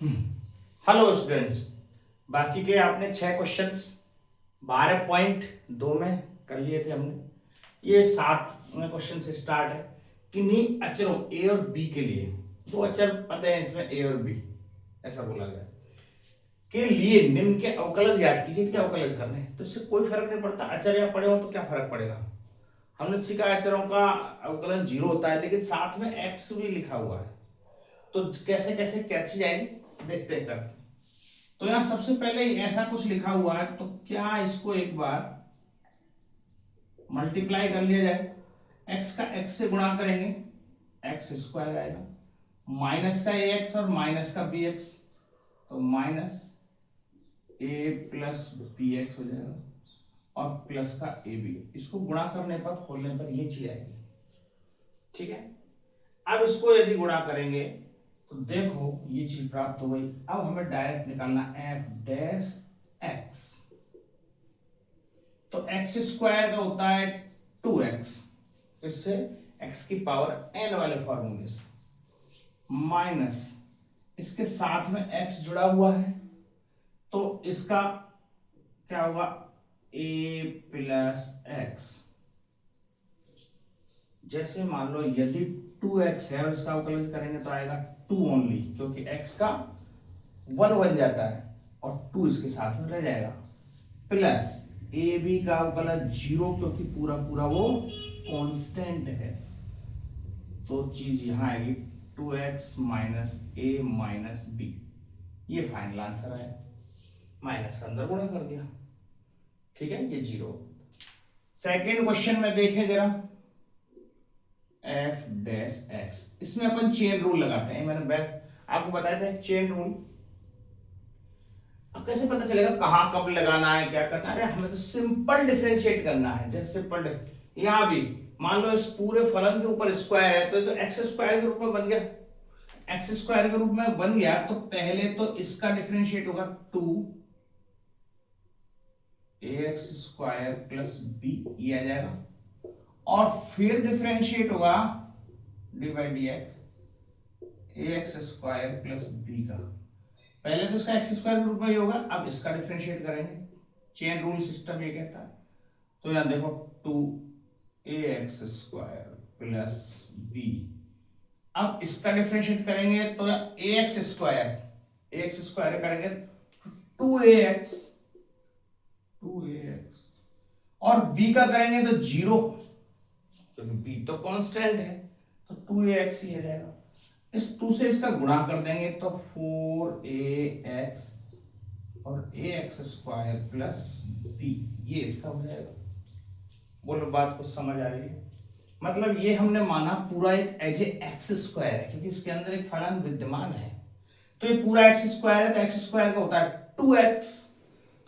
Hello students. बाकी के आपने 6 क्वेश्चंस 12.2 में कर लिए थे हमने। ये 7 क्वेश्चन से स्टार्ट है। किन्हीं अचरों ए और बी के लिए, दो अचर पता है इसमें ए और बी, ऐसा बोला गया के लिए निम्न के अवकलज याद कीजिए। क्या अवकलज करने हैं तो इससे कोई फर्क नहीं पड़ता, अचर या पड़े हो तो क्या फर्क पड़ेगा। हमने सीखा अचरों का अवकलन 0 होता है, लेकिन साथ में एक्स भी लिखा हुआ है, तो कैसे कैसे कैच जाएगी देखते हैं करते। तो यहां सबसे पहले ऐसा कुछ लिखा हुआ है, तो क्या इसको एक बार मल्टीप्लाई कर लिया जाए। एक्स का एक्स से गुणा करेंगे, एक्स स्क्वायर आएगा, माइनस का ए एक्स और माइनस का बी एक्स, तो माइनस ए प्लस बी एक्स हो जाएगा, और प्लस का ए बी। इसको गुणा करने पर, खोलने पर ये चीज आएगी। ठीक है, अब इसको यदि गुणा करेंगे तो देखो ये चीज प्राप्त हो गई। अब हमें डायरेक्ट निकालना एफ डैश एक्स। तो एक्स स्क्वायर का होता है 2x, इससे x की पावर n वाले फॉर्मूले से, माइनस इसके साथ में x जुड़ा हुआ है, तो इसका क्या होगा a प्लस एक्स। जैसे मान लो यदि 2x है और इसका अवकलन करेंगे तो आएगा 2 ओनली, क्योंकि x का 1 बन जाता है और 2 इसके साथ में रह जाएगा, प्लस ए बी का अवकलन 0, क्योंकि पूरा पूरा वो कांस्टेंट है, तो चीज यहां आएगी 2x माइनस ए माइनस बी। ये फाइनल आंसर है, माइनस का अंदर गुणा कर दिया। ठीक है, ये 0। सेकेंड क्वेश्चन में देखें जरा, एफ डैश एक्स, इसमें अपन चेन रूल लगाते हैं। मैंने आपको बताया था चेन रूल। अब कैसे पता चलेगा कहां कब लगाना है, क्या करना है। हमें तो सिंपल डिफरेंशिएट करना है। जैसे सिंपल यहां भी मान लो इस पूरे फलन के ऊपर स्क्वायर है, तो एक्स स्क्वायर के रूप में बन गया। एक्स स्क्वायर के रूप में बन गया तो पहले तो इसका डिफरेंशिएट होगा 2 एक्स स्क्वायर प्लस बी, ये आ जाएगा, और फिर डिफरेंशिएट होगा D by D X A X square plus B का। पहले तो इसका एक्स स्क्वायर के रूप में ही होगा, अब इसका डिफरेंशिएट करेंगे। चेन रूल सिस्टम ये कहता है। तो यहां देखो 2 ए एक्स स्क्वायर प्लस बी, अब इसका डिफरेंशिएट करेंगे तो ए एक्स स्क्वायर करेंगे 2 ए एक्स और बी का करेंगे तो 0, क्योंकि बी तो कांस्टेंट है, तो 2 ए एक्स ही आ जाएगा। इस 2 से इसका गुणा कर देंगे तो 4 ए एक्स और ए एक्स स्क्वायर प्लस बी, ये इसका हो जाएगा। बोलो बात कुछ समझ आ रही है। मतलब ये हमने माना पूरा एक एज ए एक्स स्क्वायर है, क्योंकि इसके अंदर एक फलन विद्यमान है। तो ये पूरा एक्स स्क्वायर है, तो एक्स स्क्वायर का होता है 2x,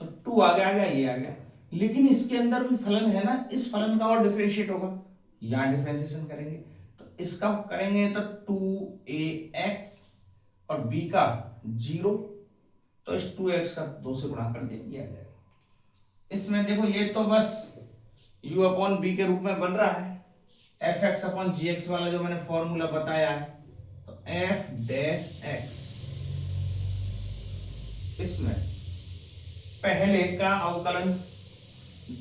तो 2 आ गया, ये आ गया। लेकिन इसके अंदर भी फलन है ना, इस फलन का और डिफरेंशिएट होगा, यहां डिफरेंशिएशन करेंगे तो इसका करेंगे तो 2 ax और b का 0, तो इस 2x का 2 से गुणा कर दिया, ये आ जाएगा। इसमें देखो ये तो बस u अपॉन बी के रूप में बन रहा है, एफ एक्स अपॉन जी एक्स वाला जो मैंने फॉर्मूला बताया है। तो एफ डैश एक्स, इसमें पहले का अवकलन,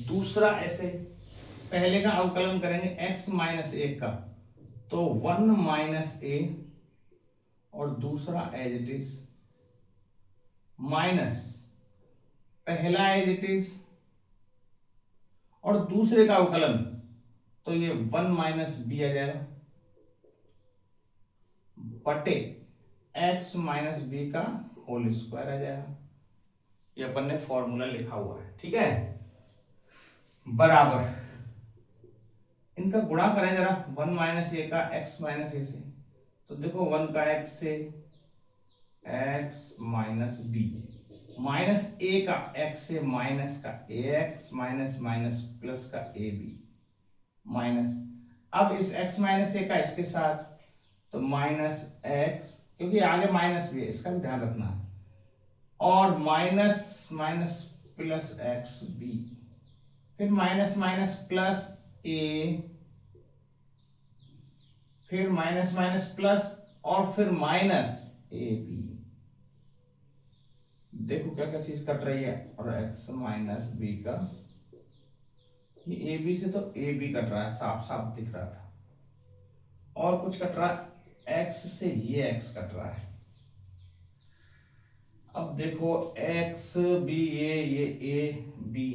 दूसरा ऐसे पहले का अवकलन करेंगे x माइनस ए का, तो 1 माइनस ए, और दूसरा एज इट इज माइनस पहला एज इट इज, और दूसरे का अवकलन तो ये 1 माइनस बी आ जाएगा बटे x माइनस बी का होल स्क्वायर आ जाएगा। ये अपन ने फॉर्मूला लिखा हुआ है, ठीक है, बराबर इनका गुणा करें जरा। 1 माइनस ए का x माइनस ए से, तो देखो 1 का x से x माइनस बी, माइनस ए का x से माइनस का ए एक्स माइनस माइनस प्लस का ए बी माइनस, अब इस x माइनस ए का इसके साथ, तो माइनस एक्स, क्योंकि आगे माइनस भी है इसका भी ध्यान रखना है, और minus minus plus X B, फिर माइनस माइनस प्लस ए, फिर माइनस माइनस प्लस, और फिर माइनस ए बी। देखो क्या क्या चीज कट रही है, और x माइनस बी का, ये ए बी से तो ए बी कट रहा है, साफ साफ दिख रहा था। और कुछ कट रहा है, x से ये x कट रहा है। अब देखो x बी ये ए बी,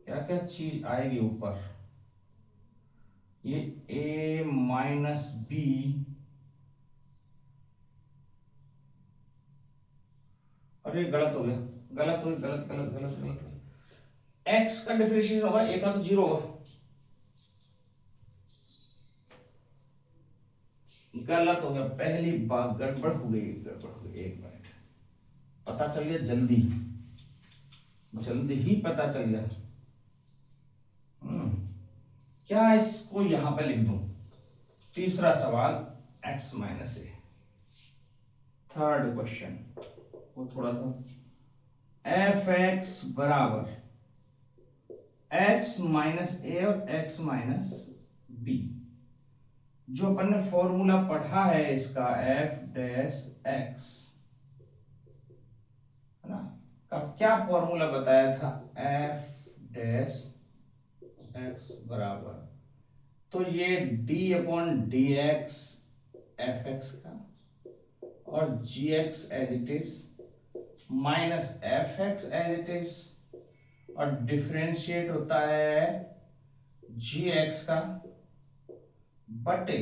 क्या क्या चीज आएगी ऊपर, ये a माइनस बी, अरे गलत हो गया, गलत हो गया, गलत गलत गलत गलत। x का डिफरेंशिएशन होगा, a का तो जीरो होगा, गलत हो गया, पहली बार गड़बड़ हो गई, गड़बड़ हो गई। एक मिनट, पता चल गया जल्दी, जल्दी ही पता चल गया। क्या इसको यहां पे लिख दूं, तीसरा सवाल x माइनस ए, थर्ड क्वेश्चन, वो थोड़ा सा एफ एक्स बराबर x माइनस ए और x माइनस बी, जो अपन ने फॉर्मूला पढ़ा है इसका एफ डैश एक्स, है ना, का क्या फॉर्मूला बताया था, एफ डैश एक्स बराबर, तो ये d upon d x f x का, और g x as it is minus F x as it is, और डिफरेंशिएट होता है जी एक्स का बटे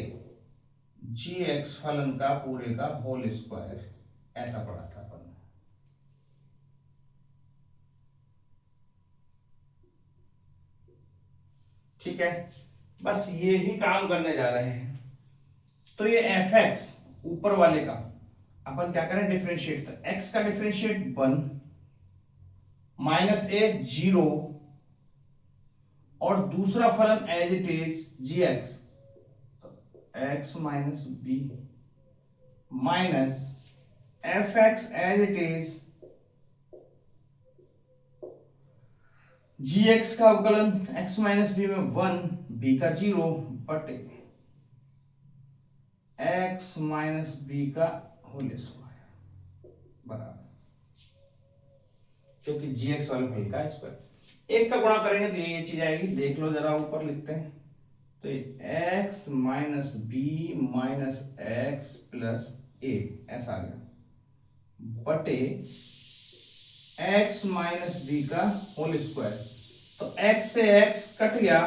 जी एक्स फलन का पूरे का होल स्क्वायर, ऐसा पढ़ा था अपन ने। ठीक है, बस ये ही काम करने जा रहे हैं। तो ये एफ एक्स ऊपर वाले का अपन क्या करें, डिफरेंशिएट, तो एक्स का डिफरेंशिएट 1 माइनस ए 0, और दूसरा फलन as it is G X, X minus B minus F x as it is G X का अवकलन x माइनस बी में 1, b का 0 बटे x माइनस बी का होल स्क्वायर बराबर, क्योंकि जी एक्स वाले फल का स्क्वायर, एक का गुणा करेंगे तो ये चीज आएगी, देख लो जरा ऊपर लिखते हैं, तो ये x minus B minus x plus a ऐसा आ गया बटे x माइनस बी का होल स्क्वायर, तो x से x कट गया,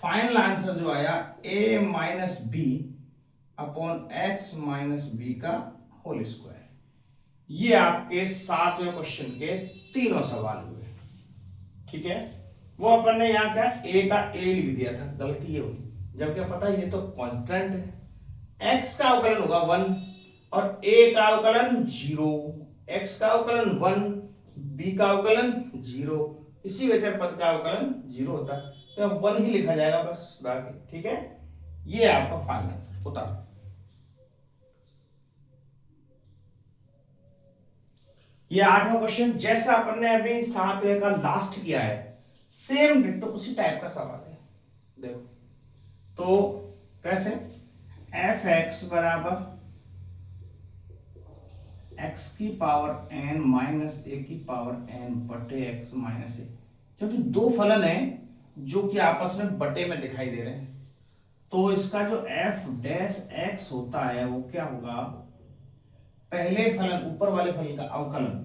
फाइनल आंसर जो आया a minus b upon x minus b का होल स्क्वायर। ये आपके 7वें क्वेश्चन के तीनों सवाल हुए। ठीक है, वो अपन ने यहाँ क्या a का a लिख दिया था, गलती ये हुई, जब क्या पता ये तो कांस्टेंट है, x का अवकलन होगा 1 और a का अवकलन 0, x का अवकलन 1, b का अवकलन 0, इसी वजह से पद का अवकलन 0 होता है, तो अब 1 ही लिखा जाएगा बस बाकी। ठीक है, ये आपका फाइनल आंसर उतार। ये 8वां क्वेश्चन, जैसा अपन ने अभी 7वें का लास्ट किया है, सेम डिट्टो उसी टाइप का सवाल है। देखो तो कैसे, एफ एक्स बराबर एक्स की पावर एन माइनस ए की पावर एन बटे एक्स माइनस ए, क्योंकि दो फलन है जो कि आपस में बटे में दिखाई दे रहे हैं, तो इसका जो एफ डैश एक्स होता है वो क्या होगा, पहले फलन ऊपर वाले फलन का अवकलन,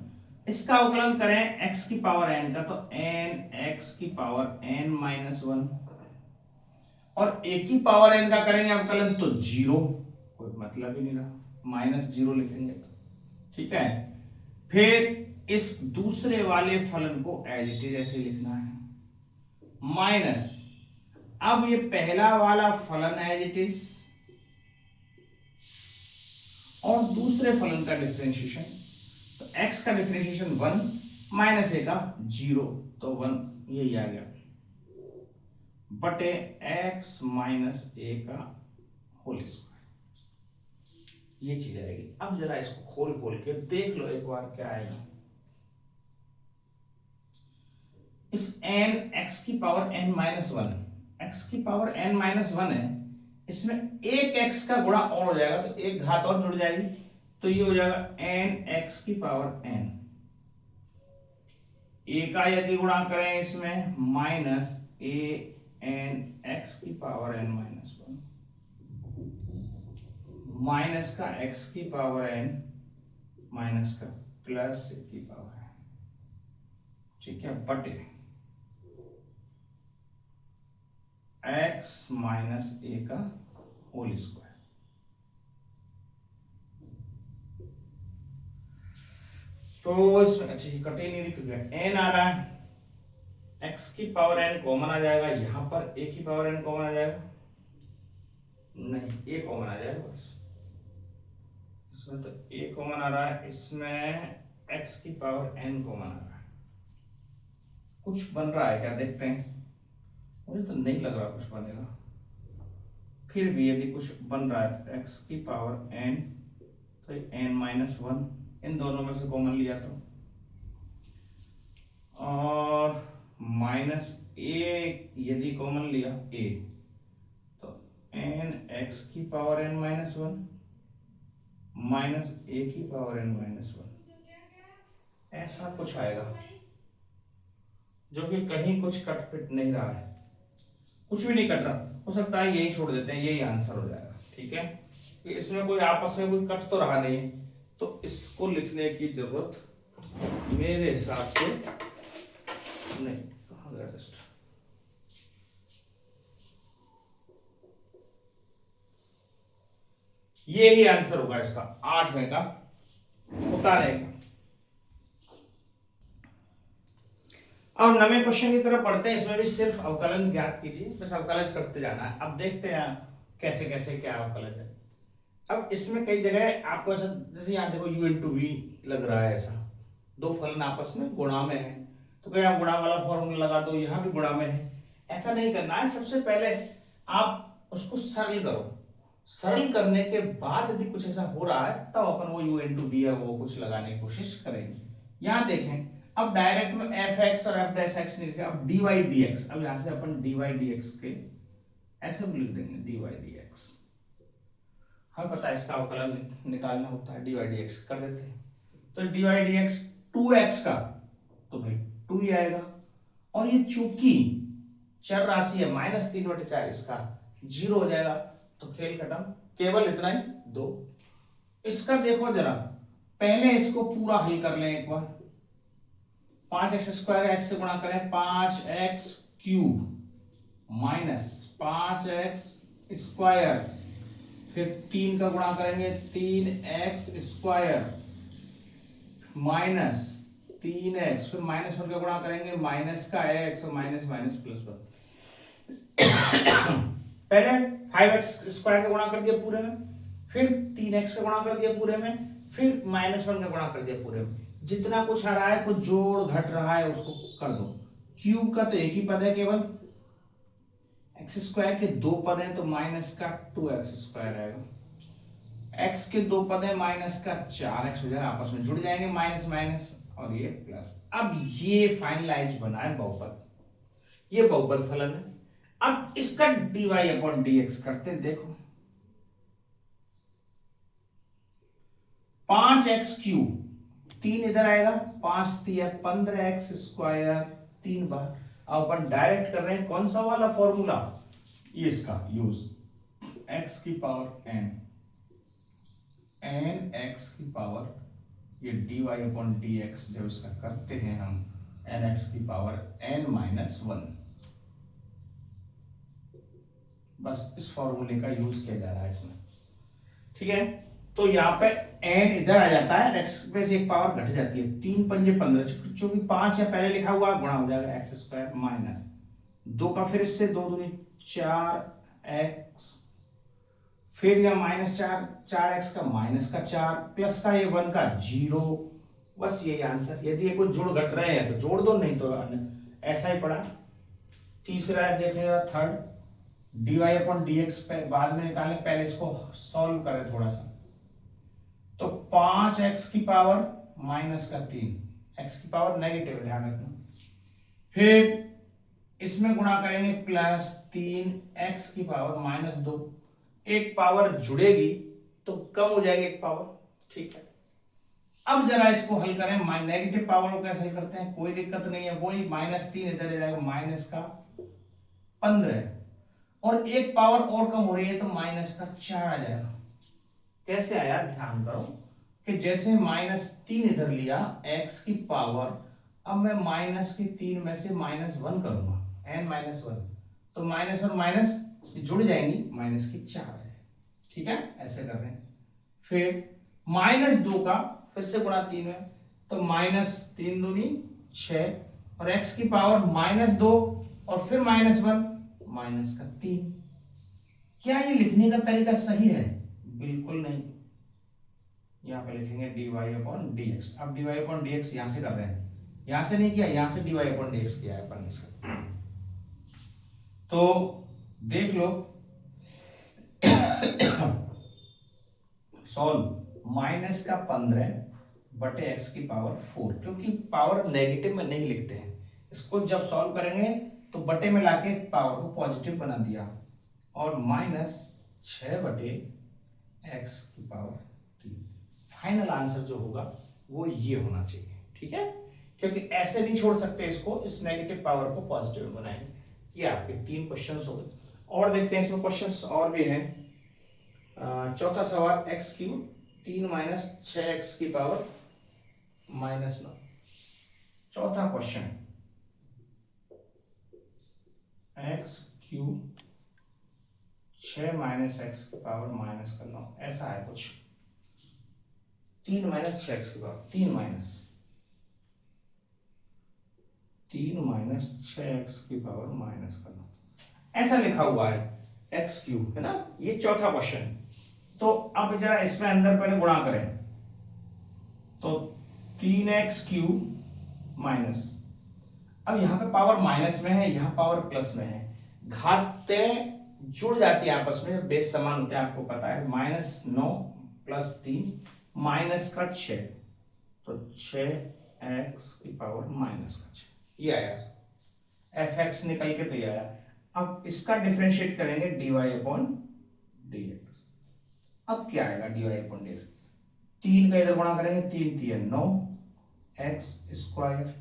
इसका अवकलन करें x की पावर n का, तो n x की पावर n माइनस 1, और a की पावर n का करेंगे अवकलन तो 0, कोई मतलब ही नहीं रहा, माइनस 0 लिखेंगे तो। ठीक है, फिर इस दूसरे वाले फलन को एज इट इज ऐसे लिखना है, माइनस, अब ये पहला वाला फलन एज इट इज और दूसरे फलन का डिफरेंशिएशन, तो x का डिफरेंशिएशन 1 माइनस a का 0, तो 1 यही आ गया बटे x माइनस a का होल स्क्वायर, ये चीज आएगी। अब जरा इसको खोल खोल के देख लो एक बार क्या आएगा, इस n x की पावर n माइनस 1, x की पावर n माइनस 1 है, इसमें एक x का गुणा और हो जाएगा, तो एक घात और जुड़ जाएगी, तो ये हो जाएगा n x की पावर n, ए का यदि गुणा करें इसमें माइनस ए एन एक्स की power n minus one, minus का एक्स की पावर एन माइनस का प्लस ए की पावर एन, ठीक है, बटे एक्स माइनस ए का होल स्क्वायर। तो इसमें अच्छा ये कटे नहीं लिख गया, एन आ रहा है, एक्स की पावर एन कॉमन आ जाएगा, यहां पर ए की पावर एन कॉमन आ जाएगा, नहीं ए कॉमन आ जाएगा बस इसमें, तो ए कॉमन आ रहा है, इसमें एक्स की पावर एन कॉमन आ रहा है। कुछ बन रहा है क्या, देखते हैं, मुझे तो नहीं लग रहा कुछ बनेगा, फिर भी यदि कुछ बन रहा है तो एक्स की पावर एन, तो एन माइनस वन, इन दोनों में से कॉमन लिया तो, और माइनस ए यदि कॉमन लिया ए, तो एन एक्स की power n minus one minus a की पावर एन माइनस वन, ऐसा कुछ आएगा, जो कि कहीं कुछ कट पिट नहीं रहा है, कुछ भी नहीं कट रहा, हो सकता है यही छोड़ देते हैं, यही आंसर हो जाएगा, ठीक है, कि इसमें कोई आपस में कोई कट तो रहा नहीं, तो इसको लिखने की जरूरत मेरे हिसाब से नहीं, कहां गया टेस्ट, ये ही आंसर होगा इसका, 8वें का उतारे का। अब 9वें क्वेश्चन की तरफ पढ़ते हैं, इसमें भी सिर्फ अवकलन ज्ञात कीजिए, बस अवकलन करते जाना है। अब देखते हैं कैसे कैसे क्या अवकलन है। अब इसमें कई जगह आपको ऐसा, जैसे यहाँ देखो u इंटू वी लग रहा है, ऐसा दो फलन आपस में गुणा में है, तो क्या आप गुणा वाला फॉर्मूला लगा दो, यहाँ भी गुणा में है, ऐसा नहीं करना है। सबसे पहले आप उसको सरल करो, सरल करने के बाद यदि कुछ ऐसा हो रहा है तब अपन वो u इंटू वी है वो कुछ लगाने की कोशिश करेंगे। यहाँ देखें, अब डायरेक्ट में एफ एक्स और एफ डैश एक्स नहीं लिखा, अब डी वाई डी एक्स, अब यहां से अपन डी वाई डी एक्स के ऐसे लिख देंगे, डी वाई डी एक्स, हमें पता है इसका अवकलन निकालना होता है, डी वाई डी एक्स कर देते हैं, तो D Y D x 2x का, तो भाई 2 ही आएगा, और ये चूंकि चर राशि है -3/4, इसका 0 हो जाएगा, तो खेल खत्म, केवल इतना ही 2। इसका देखो जरा, पहले इसको पूरा हल कर लें एक बार, 5x² x से गुणा करें 5x³ माइनस 5x², फिर 3 का गुणा करेंगे 3x² माइनस 3x, फिर -1 का गुणा करेंगे माइनस का x और माइनस माइनस प्लस 1। पहले 5x² का गुणा कर दिया पूरे में, फिर 3x का गुणा कर दिया पूरे में, फिर -1 का गुणा कर दिया पूरे में, जितना कुछ आ रहा है कुछ जोड़ घट रहा है उसको कर दो। क्यूब का तो एक ही पद है केवल, x² के 2 पद हैं तो माइनस का 2x² आएगा, x के 2 पद हैं माइनस का 4x हो जाएगा, आपस में जुड़ जाएंगे माइनस माइनस और ये प्लस। अब ये फाइनलाइज बना है बहुपद, ये बहुपद फलन है। अब इसका dy/dx करते हैं, देखो 5x³ 3 इधर आएगा, 5 3 15x², 3 बार। अब अपन डायरेक्ट कर रहे हैं कौन सा वाला फॉर्मूला, ये इसका यूज, x की पावर n, n x की पावर, ये dy/dx जब इसका करते हैं हम nx की पावर n-1, बस इस फॉर्मूले का यूज किया जा रहा है इसमें, ठीक है। तो यहाँ पे n इधर आ जाता है, x पे से एक पावर घट जाती है, 3 पंजे 15, चूंकि 5 है पहले लिखा हुआ, गुणा हो जाएगा x² माइनस 2 का, फिर इससे 2 दूनी 4x, फिर यह -4, 4x का माइनस का 4, प्लस का ये 1 का 0, बस यही आंसर। यदि ये कुछ जोड़ घट रहे हैं तो जोड़ दो, नहीं तो ऐसा ही पड़ा। तीसरा है, देखिएगा थर्ड, dy/dx पे बाद में निकालें, पहले इसको सॉल्व करें थोड़ा सा, तो 5x की पावर माइनस का 3, x की पावर नेगेटिव है ध्यान रखना, फिर इसमें गुणा करेंगे प्लस 3x की पावर -2, एक पावर जुड़ेगी तो कम हो जाएगी एक पावर, ठीक है। अब जरा इसको हल करें, नेगेटिव पावर को कैसे हल करते हैं, कोई दिक्कत नहीं है, वही -3 इधर जाएगा, -15, और एक पावर और कम हो रही है तो -4 आ जाएगा। कैसे आया ध्यान करो कि जैसे -3 इधर लिया x की पावर, अब मैं -3 में से -1 करूंगा, n-1, तो माइनस और माइनस जुड़ जाएंगी, -4 है। ठीक है, ऐसे कर रहे हैं। फिर -2 का फिर से गुणा 3 में, तो -3 दूनी 6, और x की पावर -2 और फिर -1, -3। क्या ये लिखने का तरीका सही है? बिल्कुल नहीं। यहां पे लिखेंगे dy/dx। अब dy/dx यहां से कर रहे हैं, यहां से नहीं किया, यहां से dy/dx किया है अपन इसका। तो देख लो, सॉल्व -15 बटे x की पावर 4, क्योंकि पावर नेगेटिव में नहीं लिखते हैं इसको, जब सॉल्व करेंगे तो बटे में लाके पावर को पॉजिटिव बना दिया, और -6 बटे x की पावर 3। फाइनल आंसर जो होगा वो ये होना चाहिए। ठीक है, क्योंकि ऐसे नहीं छोड़ सकते इसको, इस नेगेटिव पावर को पॉजिटिव में बनाएंगे। ये आपके 3 क्वेश्चंस हो गए, और देखते हैं इसमें क्वेश्चंस और भी हैं। चौथा सवाल, x³ 3 - 6x की पावर -9। चौथा क्वेश्चन, x³ 6 - x की पावर -9, ऐसा है कुछ। 3 - 6x की पावर, 3 - 6x की पावर -9, ऐसा लिखा हुआ है x³ है ना, ये चौथा क्वेश्चन। तो अब जरा इसमें अंदर पहले गुणा करें, तो 3x³ माइनस, अब यहां पे पावर माइनस में है, यहां पावर प्लस में है, घातें जुड़ जाती है आपस में, बेस समान होते हैं, आपको पता है। -9 + 3 -6, तो 6x की पावर -6, ये आया। fx निकल के तो ये आया। अब इसका डिफरेंशिएट करेंगे dy/dx। अब क्या आएगा dy/dx, 3 का इधर गुणा करेंगे, 3 3 9 x²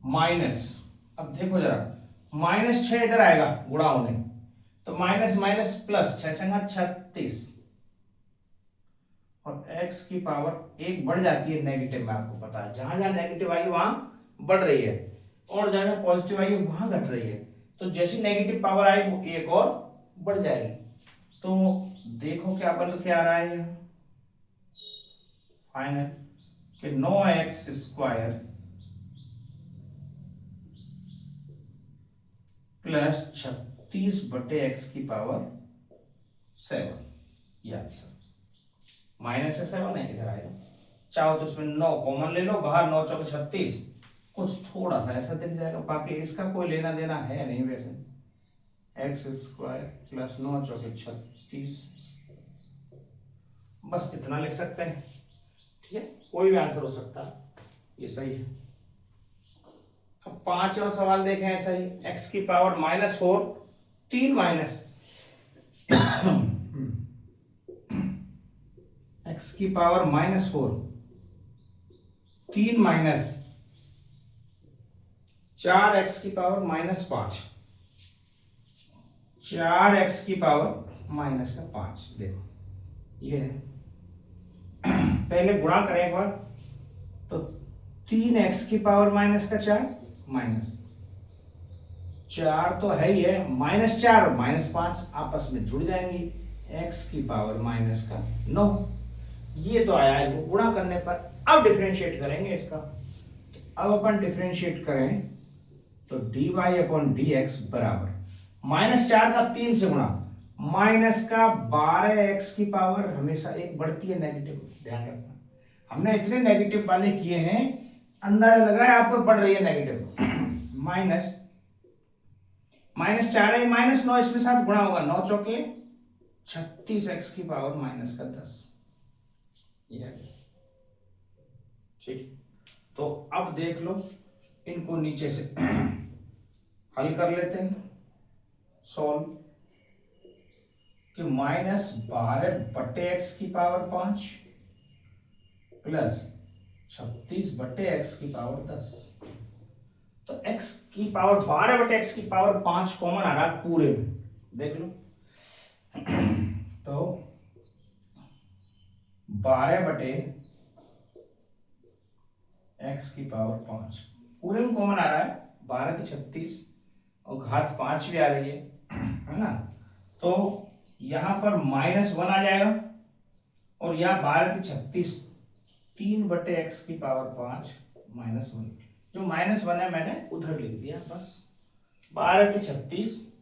माइनस, अब देखो जरा, -6 इधर आएगा गुणा होने, तो माइनस माइनस प्लस, 6 36, और x की पावर 1 बढ़ जाती है नेगेटिव में, आपको पता है, जहां जहां नेगेटिव आई वहां बढ़ रही है, और जहां जहां पॉजिटिव आई वहां घट रही है। तो जैसी नेगेटिव पावर आई वो 1 और बढ़ जाएगी। तो देखो क्या बन के आ रहा है फाइनल, कि 9x² + 36 बटे x की पावर 7, ये आंसर। -7 है, इधर आएगा, चाहो तो इसमें 9 कॉमन ले लो बाहर, 9 चौके 36, कुछ थोड़ा सा ऐसा दिख जाएगा, बाकी इसका कोई लेना देना है नहीं वैसे। x² + 9 चौके 36, बस इतना लिख सकते हैं। ठीक है, कोई भी आंसर हो सकता है, ये सही है। अब पांचवा सवाल देखें, ऐसा ही, x की पावर -4 3 माइनस x की पावर -4 3 माइनस 4x की पावर -5, 4x की पावर -5, देखो ये है। पहले गुणा करें एक बार, तो 3x की पावर -4 माइनस 4 तो है ही है, -4 और -5 आपस में जुड़ जाएंगी, x की पावर -9, ये तो आया है वो गुणा करने पर। अब डिफरेंशिएट करेंगे इसका, तो अब अपन डिफरेंशिएट करें तो dy/dx बराबर -4 का 3 से गुणा, माइनस का 12x की पावर हमेशा 1 बढ़ती है नेगेटिव, ध्यान रखना। हमने इतने नेगेटिव वाले किए हैं, अंदाजा लग रहा है आपको बढ़ रही है नेगेटिव। -4 है, -9 इसमें साथ गुणा होगा, 9 चौके 36x की पावर -10, ठीक। तो अब देख लो, इनको नीचे से हल कर लेते हैं, सॉल्व, कि -12 बटे x की पावर 5 प्लस 36/x की पावर 10। तो x की पावर 12/x की पावर 5 कॉमन आ रहा है पूरे में, देख लो। तो 12/x की पावर 5 पूरे में कॉमन आ रहा है, 12 तो 36 और घात 5 भी आ रही है ना। तो यहां पर -1 आ जाएगा और यहाँ 12 तो 36, 3/x की पावर 5 -1। जो -1 है मैंने उधर लिख दिया बस। 12 तो 36,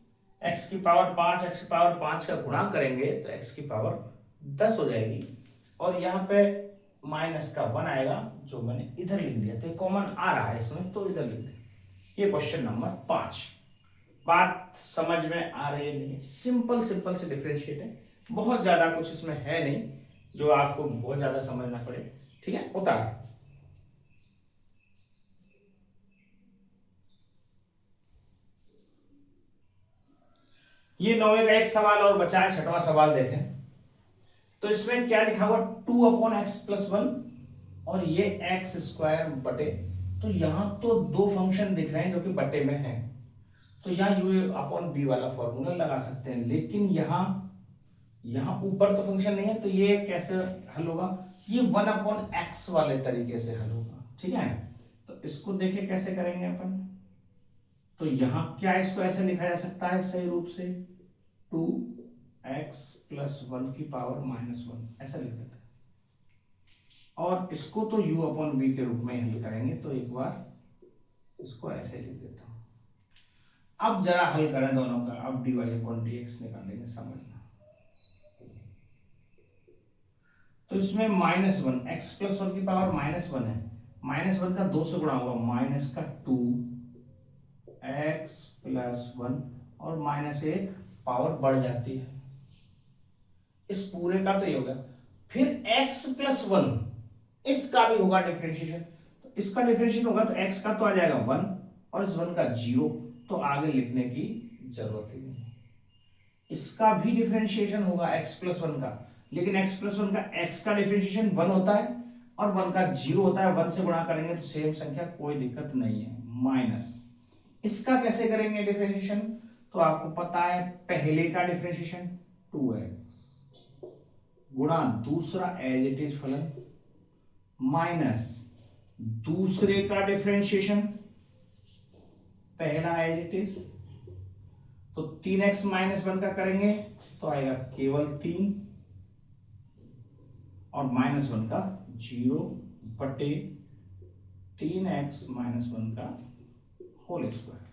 x की पावर 5, x की पावर 5 का गुणा करेंगे तो x की पावर 10 हो जाएगी और यहाँ पे माइनस का 1 आएगा जो मैंने इधर लिख दिया। तो कॉमन आ रहा है इसमें तो इधर लिख दिया। ये क्वेश्चन नंबर 5। बात समझ में आ रही है? नहीं, सिंपल सिंपल से डिफरेंशिएट है, बहुत ज्यादा कुछ इसमें है नहीं जो आपको बहुत ज्यादा समझना पड़े। ठीक है, उतार। ये 9वें का एक सवाल और बचा है, 6वां सवाल देखें। तो इसमें क्या लिखा हुआ, 2/x+1 और ये x² बटे। तो यहां तो दो फंक्शन दिख रहे हैं जो कि बटे में है, तो यहाँ u/b वाला फॉर्मूला लगा सकते हैं। लेकिन यहाँ ऊपर तो फंक्शन नहीं है, तो ये कैसे हल होगा, ये 1/x वाले तरीके से हल होगा। ठीक है, तो इसको देखें कैसे करेंगे अपन। तो यहां क्या इसको ऐसे लिखा जा सकता है सही रूप से, 2x+1 की पावर -1 ऐसा लिख देते हैं। और इसको तो u/b के रूप में हल करेंगे। तो एक बार इसको ऐसे लिख देता हूं। अब जरा हल करें दोनों का, अब dy/dx निकालेंगे, समझना। तो इसमें -1, x+1 की पावर -1 है, -1 का 2 से गुणा होगा, -2x+1 और -1 पावर बढ़ जाती है। इस पूरे का तो ये होगा। फिर x+1 इसका भी होगा डिफरेंशिएशन। तो इसका डिफरेंशिएशन होगा तो x का तो आ जाएगा 1 और इस 1 का 0, तो आगे लिखने की जरूरत ही नहीं। इसका भी डिफरेंशिएशन होगा x+1 का, लेकिन x+1 का x का डिफरेंशिएशन 1 होता है और 1 का 0 होता है। 1 से गुणा करेंगे तो सेम संख्या, कोई दिक्कत नहीं है। माइनस इसका कैसे करेंगे डिफरेंशिएशन, तो आपको पता है पहले का डिफरेंशिएशन 2x गुणा दूसरा एज इट इज फलन माइनस दूसरे का डिफरेंशिएशन पहला एज इट इज। तो 3x -1 का करेंगे तो आएगा केवल 3 और -1 का 0 बटे 3x -1 का होल स्क्वायर।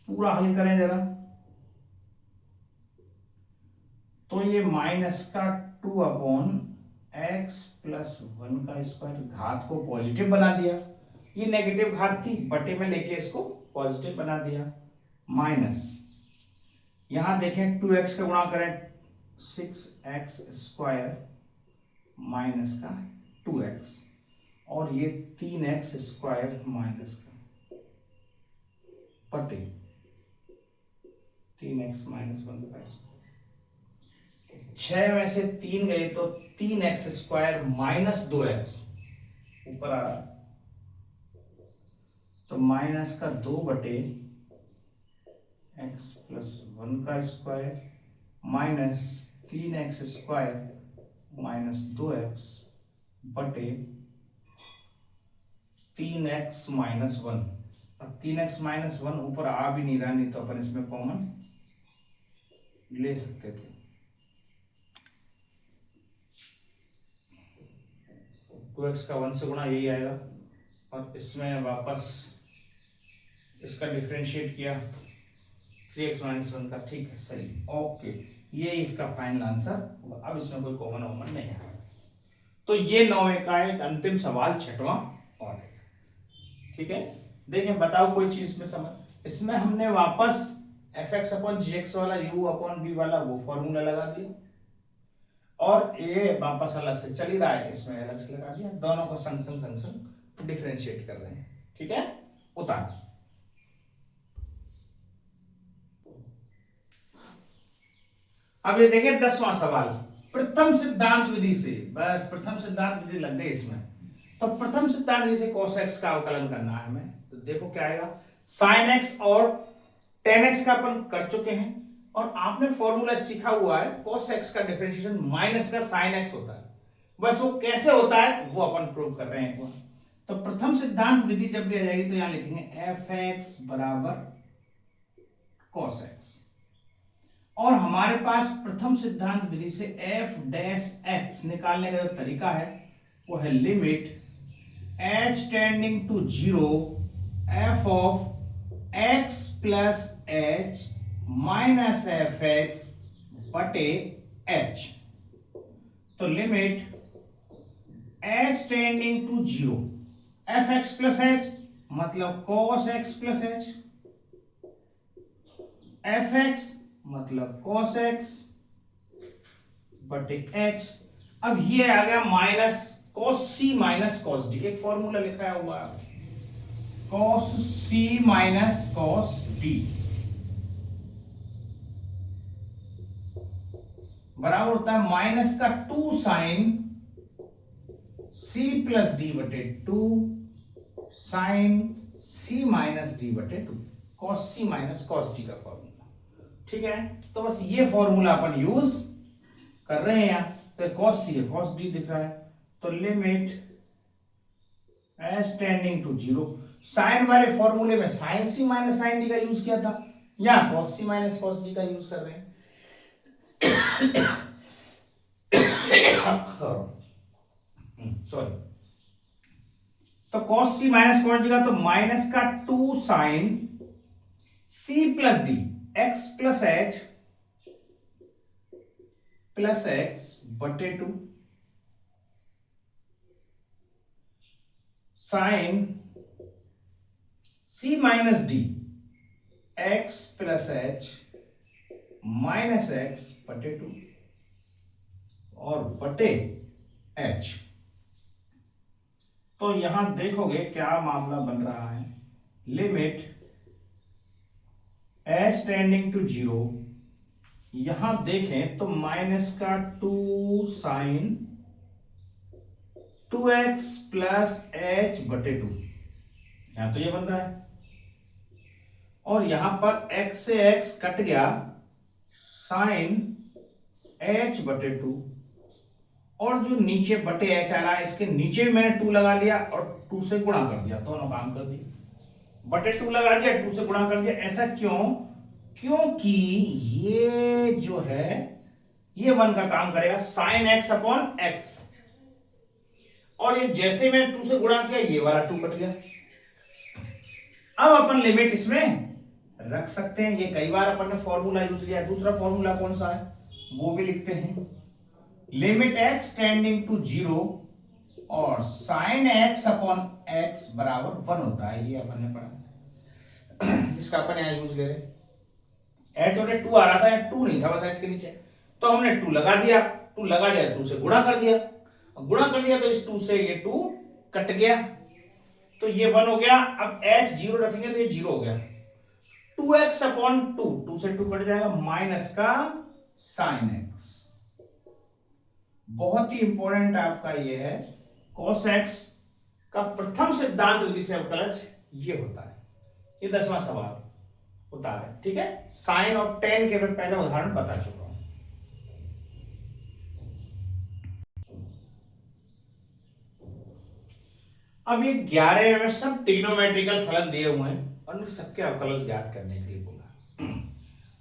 पूरा हल करें जरा, तो ये माइनस का 2/x+1 का स्क्वायर, घात को पॉजिटिव बना दिया। ये नेगेटिव घात थी, बटे में लेके इसको पॉजिटिव बना दिया। माइनस यहां देखें 2x का गुणा करें 6x² माइनस का 2x और ये 3x² माइनस का बटे 3x -1 का स्क्वायर। 6 में से 3 गए तो 3x² माइनस 2x ऊपर आ रहा, तो माइनस का 2 बटे x+1 का square minus 3x² minus 2x बटे 3x -1। अब 3x -1 ऊपर आ भी नहीं रहा, नहीं तो अपन इसमें कॉमन ले सकते थे। 2x का 1 से गुणा यही आएगा और इसमें वापस इसका डिफरेंशिएट किया 3x -1 का। ठीक है, सही, ओके, ये इसका फाइनल आंसर होगा। अब इसमें कोई कॉमन वॉमन नहीं है। तो ये 9वें का एक अंतिम सवाल, 6वां और ठीक है। देखें, बताओ कोई चीज में समझ। इसमें हमने वापस fx/gx वाला u/b वाला वो फॉर्मूला लगा दिया और ये वापस अलग से चल ही रहा है, इसमें अलग से लगा दिया। दोनों को संग संग डिफरेंशिएट कर रहे हैं। ठीक है, उतार। अब ये देखें 10वां सवाल, प्रथम सिद्धांत विधि से। बस प्रथम सिद्धांत विधि लग गई इसमें। तो प्रथम सिद्धांत विधि से cos x का अवकलन करना है हमें। तो देखो क्या आएगा, sin x और tan x का अपन कर चुके हैं, और आपने फॉर्मूला सीखा हुआ है cos x का डिफरेंशिएशन माइनस का sin x होता है, बस वो कैसे होता है वो अपन प्रूव कर रहे हैं एक बार। तो प्रथम सिद्धांत विधि जब भी आ जाएगी तो यहां लिखेंगे fx बराबर cos x, और हमारे पास प्रथम सिद्धांत विधि से f डैश x निकालने का जो तरीका है वो है limit h tending to 0 f of x plus h minus F x बटे h। तो limit h tending to 0 f x plus h मतलब cos x plus h, f x मतलब cos x बटे h। अब ये आ गया minus cos c minus cos d, एक फॉर्मूला लिखा हुआ है cos c minus cos d बराबर होता है माइनस का 2 साइन c प्लस डी बटे 2 साइन c माइनस डी बटे 2, cos c minus cos d का फॉर्मूला। ठीक है, तो बस ये फॉर्मूला अपन यूज कर रहे हैं यहाँ। तो cos c है, cos d दिख रहा है, तो limit h tending to 0, sine वाले फॉर्मूले में sine c minus sine d का यूज किया था, यहाँ cos c minus cos d का यूज कर रहे हैं। सॉरी, तो cos c minus cos d का तो माइनस का 2 sine c plus d x plus h plus x बटे 2 sine c minus d x plus h minus x बटे 2 और बटे h। तो यहां देखोगे क्या मामला बन रहा है, लिमिट h टेंडिंग टू 0, यहां देखें तो माइनस का 2 साइन 2x प्लस h बटे 2, यहां तो ये बन रहा है, और यहां पर x से x कट गया, साइन h बटे 2, और जो नीचे बटे h आ रहा है इसके नीचे भी मैंने 2 लगा लिया और 2 से गुणा कर दिया, दोनों काम कर दिए, बटे 2 लगा दिया 2 से गुणा कर दिया। ऐसा क्यों? क्योंकि ये जो है ये 1 का काम करेगा साइन x अपॉन x, और ये जैसे मैं 2 से गुणा किया ये वाला 2 कट गया। अब अपन लिमिट इसमें रख सकते हैं, ये कई बार अपन ने फॉर्मूला यूज किया है। दूसरा फॉर्मूला कौन सा है वो भी लिखते हैं, लिमिट x टेंडिंग टू 0 और साइन x अपॉन x बराबर 1 होता है, ये अपन ने पढ़ा जिसका अपन यहां यूज ले रहे। h बटे 2 आ रहा था, 2 नहीं था बस h के नीचे, तो हमने 2 लगा दिया, 2 लगा दिया 2 से गुणा कर दिया, गुणा कर दिया तो इस 2 से ये 2 कट गया, तो ये 1 हो गया। अब h 0 रखेंगे तो ये 0 हो गया, 2x अपॉन 2, 2 से 2 कट जाएगा, माइनस का साइन x। बहुत ही इंपॉर्टेंट आपका ये है, cos x का प्रथम सिद्धांत विधि से अवकलज ये होता है। ये 10वां सवाल होता है, ठीक है। साइन और टेन के मैं पहले उदाहरण बता चुका हूं। अब ये 11 में सब ट्रिग्नोमेट्रिकल फलन दिए हुए हैं और उन सबके अवकलज ज्ञात करने के लिए बोला।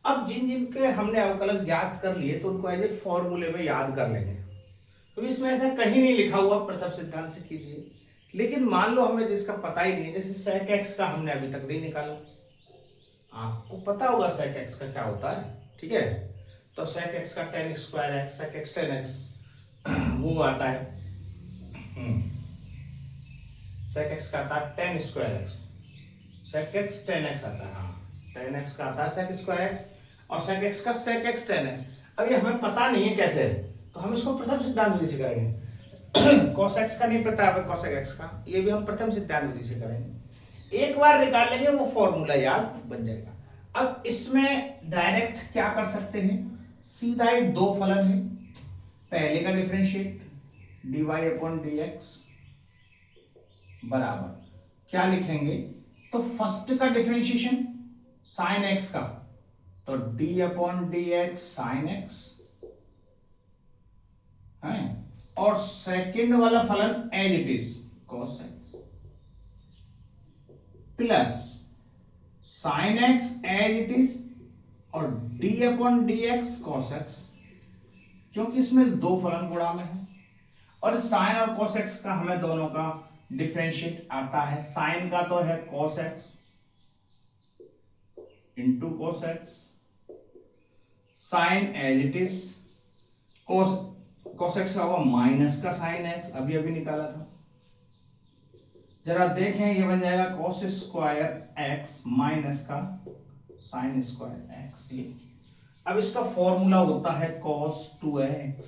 अब जिन जिनके हमने अवकलज ज्ञात कर लिए तो उनको एज फॉर्मूले में याद कर लेंगे, क्योंकि इसमें ऐसा कहीं नहीं लिखा हुआ प्रथम सिद्धांत से कीजिए। लेकिन मान लो हमें जिसका पता ही नहीं है, जैसे सेक एक्स का हमने अभी तक नहीं निकाला, आपको पता होगा सेक एक्स का क्या होता है, ठीक है। तो सेक एक्स का tan square x, sec x tan x वो आता है, सेक एक्स का आता है tan square x, sec x tan x आता है, हाँ टेन एक्स का आता है सेक स्क्वायर एक्स, और सेक एक्स का सेक एक्स टेन एक्स। अब ये हमें पता नहीं है कैसे, तो हम इसको प्रथम सिद्धांत विधि से करेंगे। cos x का नहीं पता है cos x का, ये भी हम प्रथम सिद्धांत विधि से करेंगे। एक बार निकाल लेंगे वो फॉर्मूला याद बन जाएगा। अब इसमें डायरेक्ट क्या कर सकते हैं, सीधा ही दो फलन है, पहले का डिफरेंशिएट dy अपॉन dx बराबर क्या लिखेंगे, तो फर्स्ट का डिफरेंशिएशन साइन एक्स का, तो d upon d x sine x है, और सेकंड वाला फलन as it is cos x plus sine x as it is और d upon d x cos x, क्योंकि इसमें दो फलन गुणा में है और साइन और कॉस एक्स का हमें दोनों का डिफरेंशिएट आता है। साइन का तो है cos x into cos x, sine as it is, cos x का होगा माइनस का साइन एक्स, अभी अभी निकाला था। जरा देखें, ये बन जाएगा कॉस स्क्वायर एक्स माइनस का साइन स्क्वायर एक्स। ये अब इसका फॉर्मूला होता है कॉस 2x,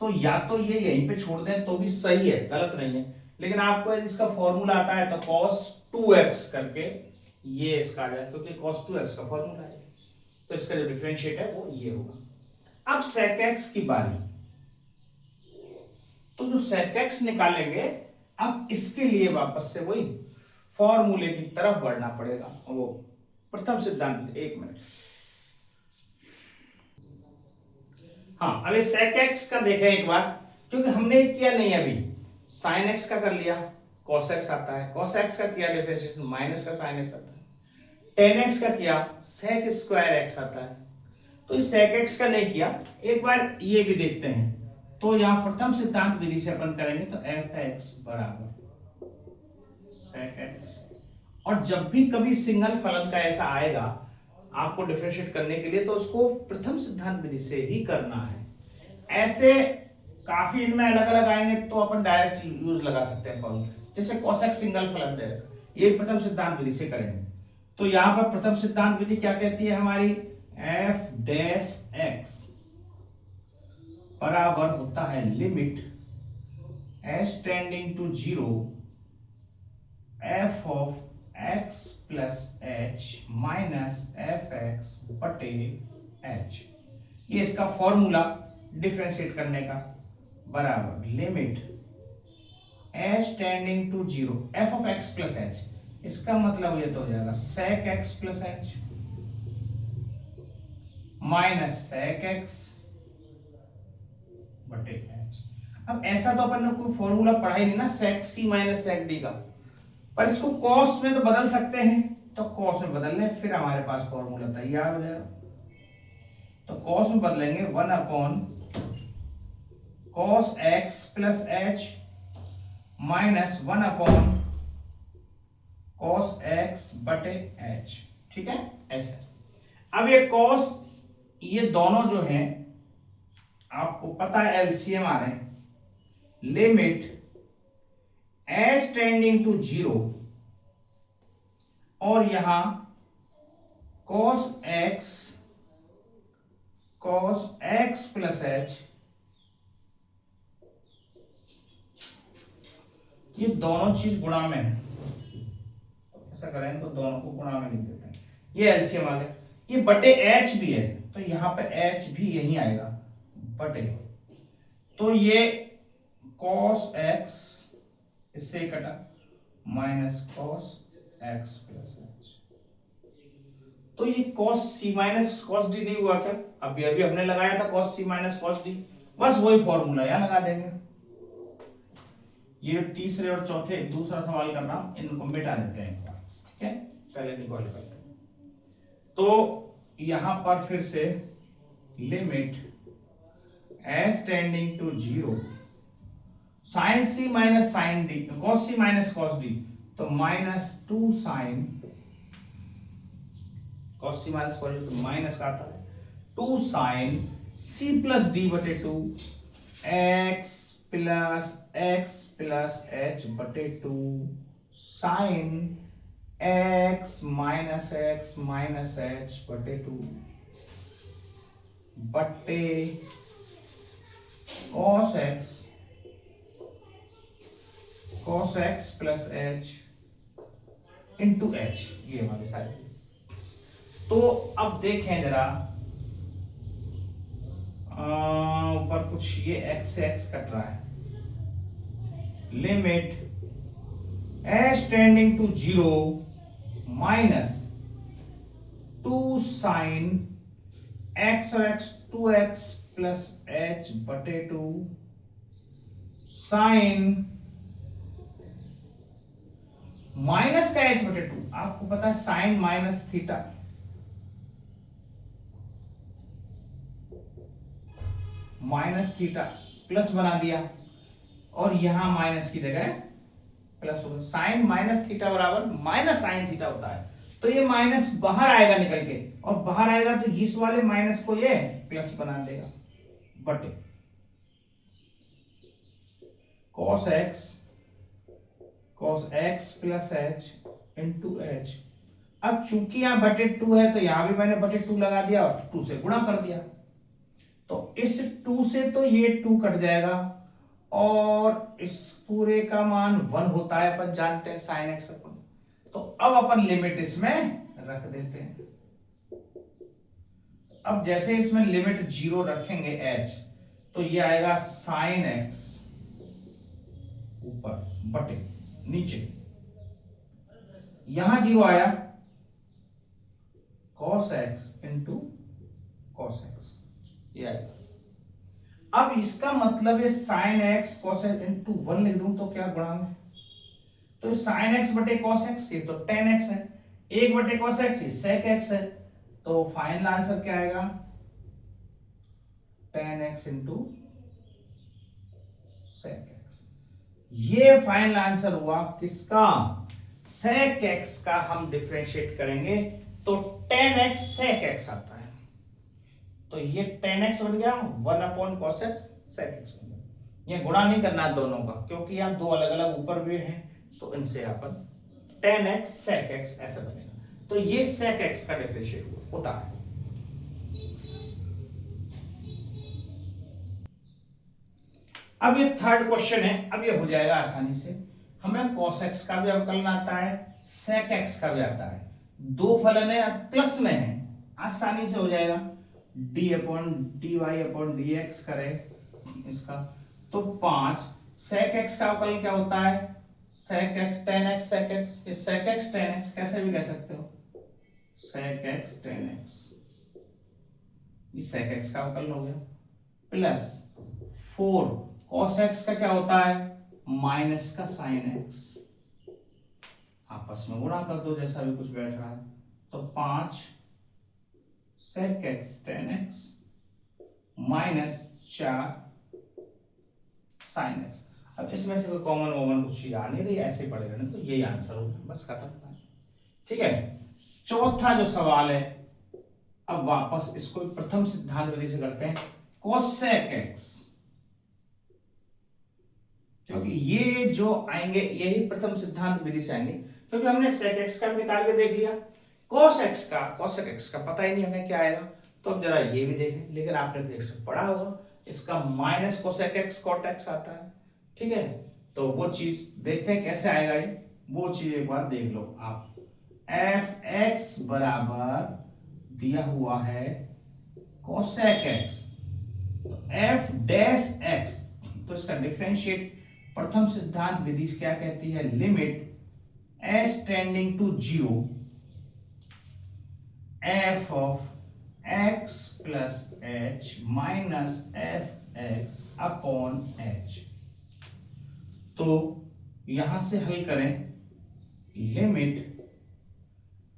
तो या तो ये यहीं पे छोड़ दें तो भी सही है, गलत नहीं है, लेकिन आपको इसका फॉर्मूला आता है तो cos 2x करके ये इसका आ जाए, क्योंकि cos 2x का फॉर्मूला है, तो इसका जो डिफरेंशिएट है वो ये होगा। अब sec x की बारी, तो जो sec x निकालेंगे, अब इसके लिए वापस से वही फॉर्मूले की तरफ बढ़ना पड़ेगा। वो प्रथम सिद्धांत, एक मिनट, हाँ अब ये sec x का देखें एक बार, क्योंकि हमने किया नहीं अभी, sin x का कर लिया, cos x आता है, cos x का किया डिफरेंशिएशन माइनस का sin x आता है, tan x का किया sec स्क्वायर x आता है, तो इस sec x का नहीं किया, एक बार ये भी देखते हैं। तो यहां प्रथम सिद्धांत विधि से अपन करेंगे तो fx बराबर sec x, और जब भी कभी सिंगल फलन का ऐसा आएगा आपको डिफरेंशिएट करने के लिए, तो उसको प्रथम सिद्धांत विधि से ही करना है। ऐसे काफी इनमें अलग अलग आएंगे तो अपन डायरेक्ट यूज लगा सकते हैं फॉर्मूला, जैसे cos x सिंगल फलन दे, ये प्रथम सिद्धांत विधि से करेंगे। तो यहां पर प्रथम सिद्धांत विधि क्या कहती है हमारी, f डैश x बराबर होता है limit s tending to 0 f of x plus h minus F x बटे h, ये इसका फॉर्मूला डिफरेंशिएट करने का, बराबर limit h tending to 0 f of x plus h, इसका मतलब ये तो हो जाएगा sec x plus h minus sec x बटे h। अब ऐसा तो अपन ने कोई फॉर्मूला पढ़ा ही नहीं ना sec c minus sec d का, पर इसको cos में तो बदल सकते हैं, तो cos में बदल लें, फिर हमारे पास फॉर्मूला तैयार हो जाएगा। तो cos में बदलेंगे 1 upon cos x plus h minus 1 upon cos x बटे h, ठीक है ऐसे। अब ये cos, ये दोनों जो हैं आपको पता है एलसीएम आ रहे हैं, लिमिट h टेंडिंग टू 0 और यहां cos x प्लस h, ये दोनों चीज गुणा में है, ऐसा करें तो दोनों को गुणा में लिख देते हैं, ये एलसीएम आ गया, ये बटे h भी है तो यहां पे h भी यही आएगा बटे, तो ये cos x इससे कटा minus cos x plus h, तो ये cos c minus cos d नहीं हुआ क्या, अभी अभी हमने लगाया था cos c minus cos d, बस वही फॉर्मूला यहां लगा देंगे। ये तीसरे और चौथे दूसरा सवाल कर रहा हूं, इनको मिटा देते हैं एक बार, ठीक है, पहले निकाल करते हैं। तो यहां पर फिर से limit s tending to 0 sine c minus sine d, cos c minus cos d, तो minus 2 sine cos c minus cos d, तो माइनस आता है 2 साइन c प्लस d बटे 2 x प्लस h बटे 2 साइन x माइनस h बटे 2 बटे cos x plus h into h, ये हमारे सारे। तो अब देखें जरा, ऊपर कुछ ये x से x कट रहा है, limit h tending to zero minus 2 sine x और एक्स 2x प्लस एच बटे 2 साइन माइनस का एच बटे 2। आपको पता है sine minus theta, minus theta plus बना दिया और यहां माइनस की जगह प्लस होगा। साइन माइनस थीटा बराबर माइनस साइन थीटा होता है, तो ये माइनस बाहर आएगा निकल के, और बाहर आएगा तो इस वाले माइनस को ये प्लस बना देगा बटे cos x plus h into h. अब चूंकि यहां बटे 2 है तो यहां भी मैंने बटे 2 लगा दिया और 2 से गुणा कर दिया, तो इस 2 से तो ये 2 कट जाएगा और इस पूरे का मान 1 होता है, अपन जानते हैं साइन एक्स अपन। तो अब अपन लिमिट इसमें रख देते हैं। अब जैसे इसमें लिमिट 0 रखेंगे h, तो ये आएगा साइन एक्स ऊपर बटे नीचे, यहां 0 आया cos x into cos x, ये आएगा। अब इसका मतलब है sine x cos x into 1 लिख दूं तो क्या गुणा में, तो साइन एक्स बटे cos x ये तो tan x है, 1 बटे cos x ये sec x है, तो फाइनल आंसर क्या आएगा tan x into sec x। ये फाइनल आंसर हुआ किसका, sec x का। हम डिफरेंशिएट करेंगे तो tan x sec x आता है, तो ये tan x बन गया 1 upon cos x sec x बन गया। ये गुणा नहीं करना दोनों का, क्योंकि यहाँ दो अलग अलग ऊपर भी हैं, तो इनसे अपन tan x sec x ऐसा बनेगा। तो ये sec x का डिफरेंशिएट होता है। अब ये थर्ड क्वेश्चन है, अब ये हो जाएगा आसानी से। हमें cos x का भी अवकलन आता है, sec x का भी आता है, दो फलन है प्लस में है, आसानी से हो जाएगा। d upon d y upon d x करें इसका तो 5 sec x का अवकलन क्या होता है, sec x tan x sec x, ये sec x tan x कैसे भी कह सकते हो, sec x tan x, ये sec x का अवकलन हो गया, प्लस 4 cos x का क्या होता है माइनस का sin x, आपस में गुणा कर दो जैसा भी कुछ बैठ रहा है, तो 5 sec x tan x minus 4 sin x। अब इसमें से कोई कॉमन वॉमन कुछ आ नहीं रही, ऐसे ही पड़े रहने, तो यही आंसर होगा, बस खत्म। ठीक है, चौथा जो सवाल है, अब वापस इसको प्रथम सिद्धांत विधि से करते हैं, cosec x, क्योंकि ये जो आएंगे यही प्रथम सिद्धांत विधि से आएंगे, क्योंकि हमने sec x का निकाल के देख लिया, cos x का पता ही नहीं हमें क्या आएगा, तो अब जरा ये भी देखें। लेकिन आपने देख पढ़ा होगा इसका minus cosec x cot x आता है, ठीक है, तो वो चीज देखते हैं कैसे आएगा ये, वो चीज एक बार देख लो आप। एफ एक्स बराबर दिया हुआ है cosec x, f dash x, तो इसका डिफरेंशिएट प्रथम सिद्धांत विधि क्या कहती है, limit h tending to 0 f of x plus h minus F x upon h. तो यहां से हल करें, limit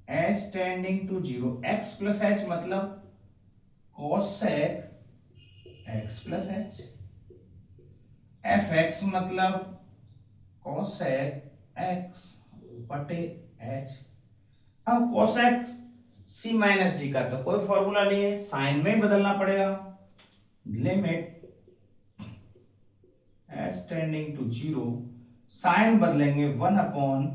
h tending to 0, x plus h मतलब cosec x plus h, f x मतलब cosec x बटे h। अब cosec c माइनस डी का तो कोई फॉर्मूला नहीं है, साइन में बदलना पड़ेगा, limit h tending to 0, sine बदलेंगे 1 upon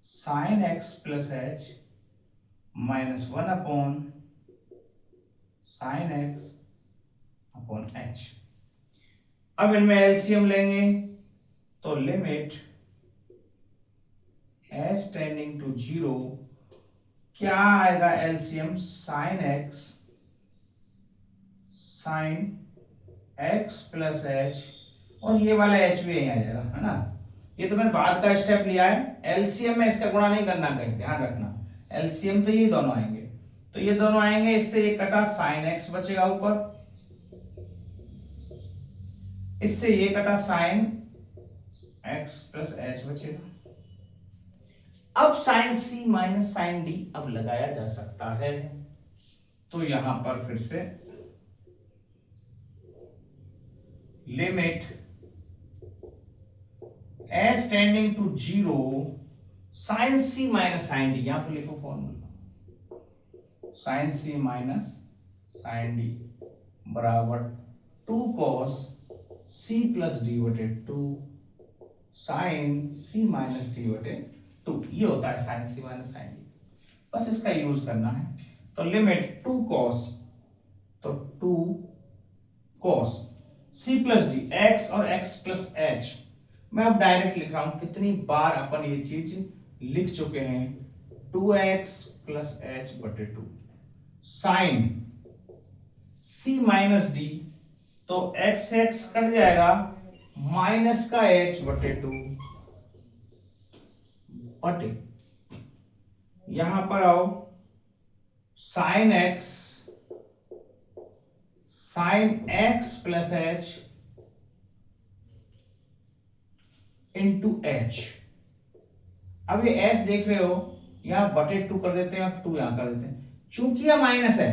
sine x plus h minus 1 upon sine x upon h. अब इनमें एलसीएम लेंगे तो लिमिट एच टेंडिंग टू 0 क्या आएगा LCM, sine x sine x plus H, और ये वाला एच भी यहीं आ जाएगा, है ना, ये तो मैंने बाद का स्टेप लिया है, एलसीएम में इसका गुणा नहीं करना, कहीं ध्यान रखना, एलसीएम तो ये दोनों आएंगे, तो ये दोनों आएंगे, इससे ये कटा साइन एक्स बचेगा ऊपर, इससे ये कटा साइन एक्स प्लस एच बचेगा। अब sign c minus sine D अब लगाया जा सकता है, तो यहां पर फिर से limit h tending to 0 sine c minus sine d, यहां पर लिखो formula, sine c minus sine d बराबर 2 cos c प्लस डी बटे 2 साइन सी माइनस डी बटे 2, ये होता है sign c minus sine D, बस इसका यूज करना है। तो लिमिट 2 cos, तो 2 cos c plus d, x और x प्लस h, मैं अब डायरेक्ट लिख रहा हूं, कितनी बार अपन ये चीज लिख चुके हैं, 2x प्लस h बटे 2 साइन c माइनस डी, तो x x कट जाएगा, माइनस का h बटे 2 बटे, यहां पर आओ, sine x plus h into h, अब ये एच देख रहे हो, यहां बटे 2 कर देते हैं और 2 यहां कर देते हैं, चूंकि यह माइनस है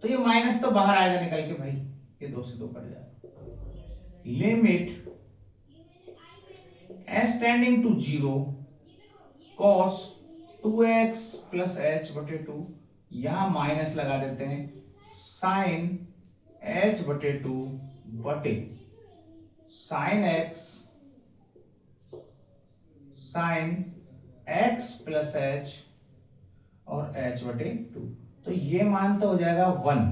तो ये माइनस तो बाहर आएगा निकल के भाई, ये 2 से 2 कट जाएगा। Limit h tending to 0 cos 2x plus h बटे 2, यहां माइनस लगा देते हैं, साइन h बटे 2 बटे साइन x प्लस h और h बटे 2, तो ये मान तो हो जाएगा 1,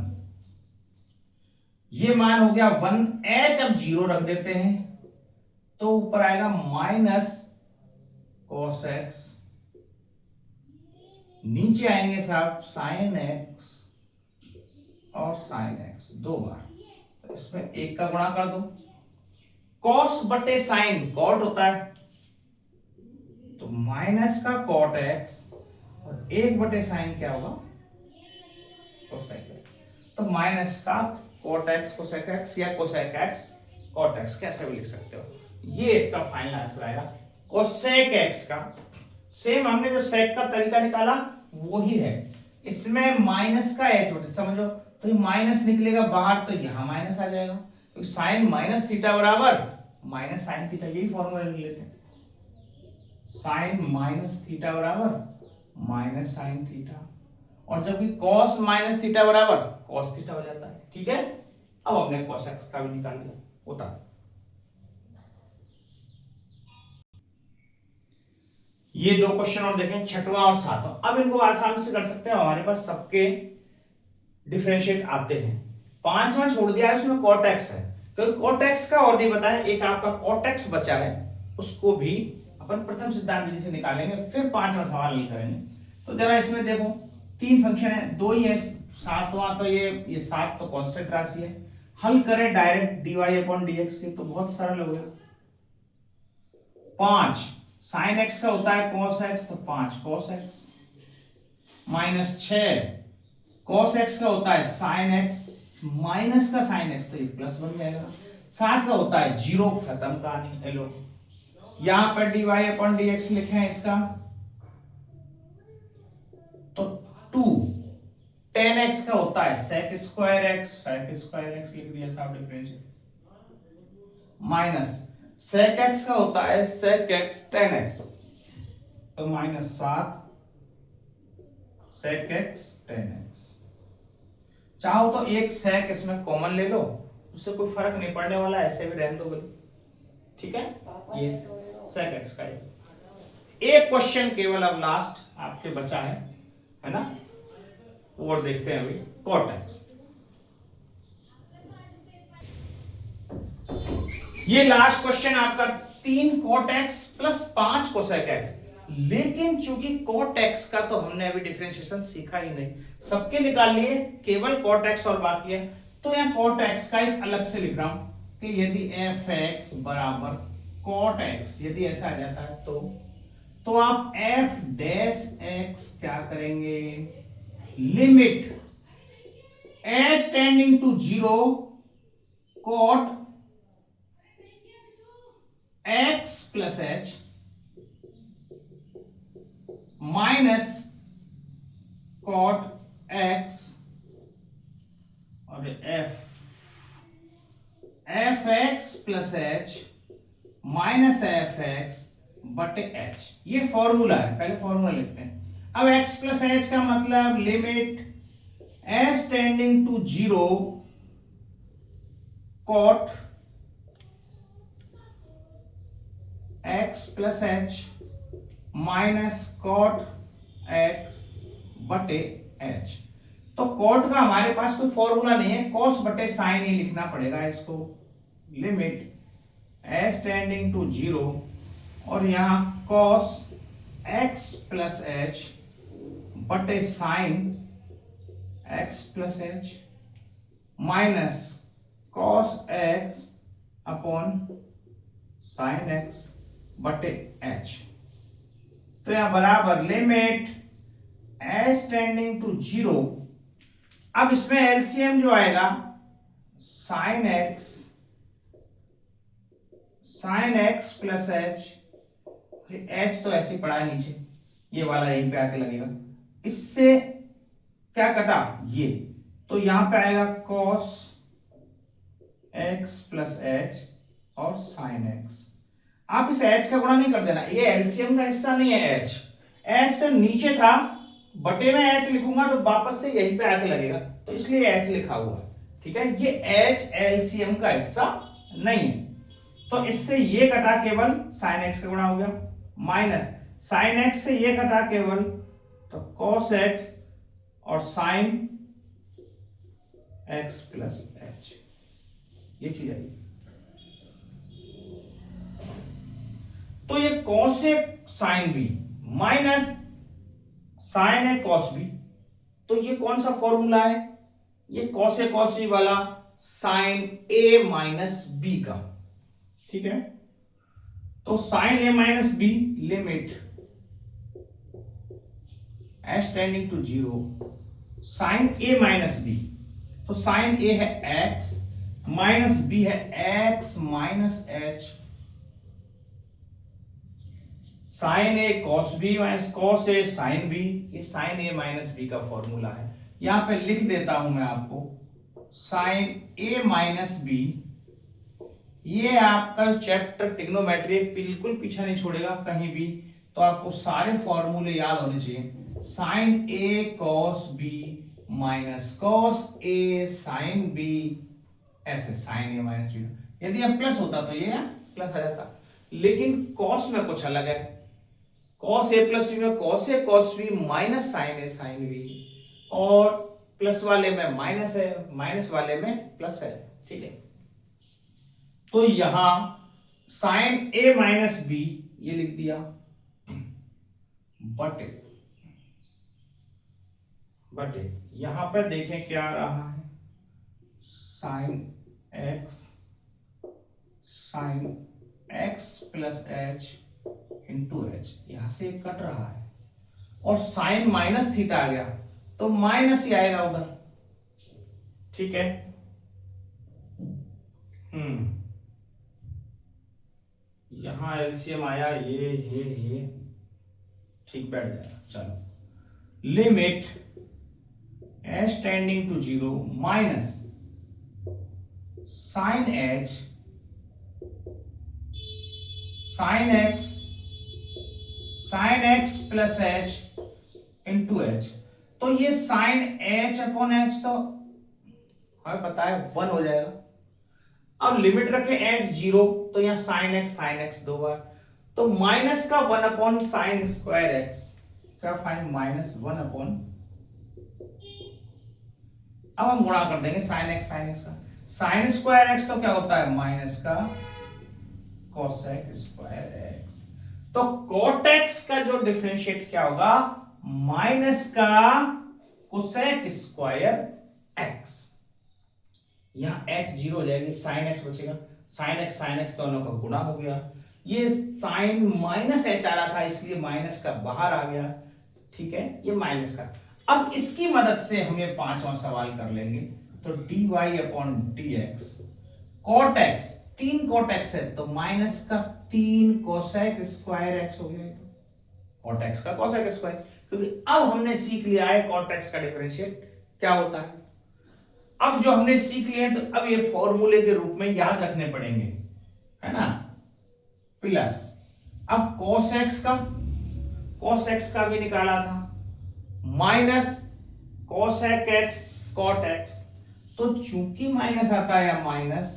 ये मान हो गया 1, h अब 0 रख देते हैं, तो ऊपर आएगा माइनस cos x, नीचे आएंगे साहब साइन x और साइन x 2 बार, तो इसमें 1 का गुणा कर दो, cos बटे साइन कॉट होता है, तो माइनस का cot x और 1 बटे साइन क्या होगा, cosec x, तो माइनस का cot x cosec x या cosec x cot x, कैसे भी लिख सकते हो, ये इसका फाइनल आंसर आएगा cosec x का। सेम हमने जो सेक का तरीका निकाला वो ही है, इसमें माइनस का h बटे, समझो तो ये माइनस निकलेगा बाहर, तो यहां माइनस आ जाएगा, तो साइन माइनस थीटा बराबर माइनस साइन थीटा, यही फॉर्मूला लिख लेते हैं, साइन माइनस थीटा बराबर माइनस साइन थीटा, और जबकि कॉस माइनस थीटा बराबर कॉस थीटा हो जाता है। ठीक है, अब हमने कोसेक का भी निकाल लिया होता। ये 2 क्वेश्चन और देखें, छठवां और सातवां, अब इनको आसान से कर सकते हैं, हमारे पास सबके डिफरेंशिएट आते हैं। 5वां छोड़ दिया है, उसमें cot x है, क्योंकि cot x का और नहीं बताया, एक आपका cot x बचा है, उसको भी अपन प्रथम सिद्धांत विधि से निकालेंगे, फिर 5वां सवाल हल करेंगे। तो जरा इसमें देखो 3 फंक्शन है, 2 ही है, 7वां तो ये 7 तो कांस्टेंट राशि है, हल करें डायरेक्ट dy/dx से तो बहुत सरल हो गया। 5 साइन x का होता है cos x, तो 5 cos x, minus 6 cos x का होता है साइन x, माइनस का साइन x, तो ये प्लस बन जाएगा। 7 का होता है 0, खत्म कहानी। हेलो, यहां पर dy/dx लिखे हैं इसका, तो 2 10x का होता है sec स्क्वायर x लिख दिया साहब डिफरेंशियल, माइनस sec x का होता है sec x 10x, तो माइनस 7 sec x 10x। चाहो तो एक sec इसमें कॉमन ले लो, उससे कोई फर्क नहीं पड़ने वाला, ऐसे भी रहने दो, ठीक है। ये sec x का एक क्वेश्चन केवल अब लास्ट आपके बचा है ना, और देखते हैं अभी cot x। ये लास्ट क्वेश्चन आपका 3 cot x plus 5 cosec x, लेकिन चूंकि cot x का तो हमने अभी डिफरेंशिएशन सीखा ही नहीं, सबके निकाल लिए, केवल cot x और बाकी है, तो यहाँ cot x का एक अलग से लिख रहा हूं कि यदि f(x) बराबर cot x, यदि ऐसा आ जाता है तो आप f डैश x क्या करेंगे, limit h tending to 0 cot x plus h minus cot x और f x plus h minus F x बटे एच, ये फॉर्मूला है, पहले फॉर्मूला लिखते हैं। अब x प्लस एच का मतलब limit h tending to 0 cot x plus h minus cot x बटे एच। तो कॉट का हमारे पास कोई फॉर्मूला नहीं है, कॉस बटे साइन ही लिखना पड़ेगा इसको, लिमिट एच टेंडिंग टू 0 और यहां कॉस x प्लस एच बटे sine x plus h minus cos x upon sine x बटे एच। तो यहां बराबर लिमिट एच टेंडिंग टू 0, अब इसमें एलसीएम जो आएगा sign x plus H, H तो ऐसे ही पड़ा है नीचे, ये वाला यहीं पे आके लगेगा, इससे क्या कटा ये, तो यहां पे आएगा कॉस एक्स प्लस एच और साइन एक्स। आप इस एच का गुणा नहीं कर देना, ये एलसीएम का हिस्सा नहीं है एच, एच तो नीचे था, बटे में एच लिखूंगा तो वापस से यहीं पे आके लगेगा, तो इसलिए एच लिखा हुआ है, ठीक है। ये एच एलसीएम का हिस्सा नहीं है, तो इससे ये कटा केवल साइन एक्स का गुणा हो गया, माइनस साइन एक्स से ये कटा केवल तो कॉस एक्स और साइन एक्स प्लस एच, ये चीज आई। तो ये cos a sine b minus sine a cos b, तो ये कौन सा फॉर्मूला है, ये कॉस ए कॉस बी वाला साइन ए माइनस बी का, ठीक है। तो साइन ए माइनस बी limit h tending to 0 sine A minus b, तो साइन ए है एक्स माइनस बी है x minus h, sign a cos B minus cos a sine B, ये साइन ए minus b का फॉर्मूला है। यहां पे लिख देता हूं मैं आपको, साइन ए माइनस बी, ये आपका चैप्टर ट्रिग्नोमेट्री बिल्कुल पीछा नहीं छोड़ेगा कहीं भी, तो आपको सारे फॉर्मूले याद होने चाहिए। Sign a cos B minus cos a sine B, ऐसे साइन ए माइनस बी, यदि अब प्लस होता तो ये प्लस आ जाता, लेकिन कॉस में कुछ अलग है, कॉस ए प्लस बी में cos a cos B minus sine A sine B, और प्लस वाले में माइनस है, माइनस वाले में प्लस है, ठीक है। तो यहां साइन ए माइनस बी ये लिख दिया, बटे यहां पर देखें क्या आ रहा है, sign x plus h into H, यहां से कट रहा है, और साइन माइनस थीटा आ गया तो माइनस ही आएगा उधर, ठीक है। यहां एलसीएम आया ये ठीक बैठ गया। चलो limit h tending to 0 minus sine x plus h into h, तो ये साइन एच अपॉन एच तो हमें पता है 1 हो जाएगा। अब लिमिट रखें एच 0, तो यहां साइन एक्स 2 बार, तो माइनस का 1 अपॉन साइन स्क्वायर एक्स, क्या फाइन माइनस 1 अपॉन, अब हम गुणा कर देंगे साइन एक्स का, साइन स्क्वायर एक्स तो क्या होता है माइनस का कोसेक स्क्वायर एक्स, तो कोट एक्स का जो डिफरेंशिएट क्या होगा माइनस का कोसेक स्क्वायर एक्स, यहां x 0 हो जाएगी, साइन एक्स बचेगा, साइन एक्स दोनों का गुणा हो गया, ये साइन माइनस एच आ रहा था इसलिए माइनस का बाहर आ गया, ठीक है, ये माइनस का। अब इसकी मदद से हम ये पांचवा सवाल कर लेंगे। तो dy upon dx cot x, 3 cot x है तो माइनस का 3 कोसेक स्क्वायर x हो गया, cot x का कोसेक स्क्वायर, क्योंकि अब हमने सीख लिया है cot x का डिफरेंशिएट क्या होता है। अब जो हमने सीख लिया तो अब ये फॉर्मूले के रूप में याद रखने पड़ेंगे, है ना, प्लस अब cos x का भी निकाला था, minus cosec x cot x, तो चूंकि माइनस आता है minus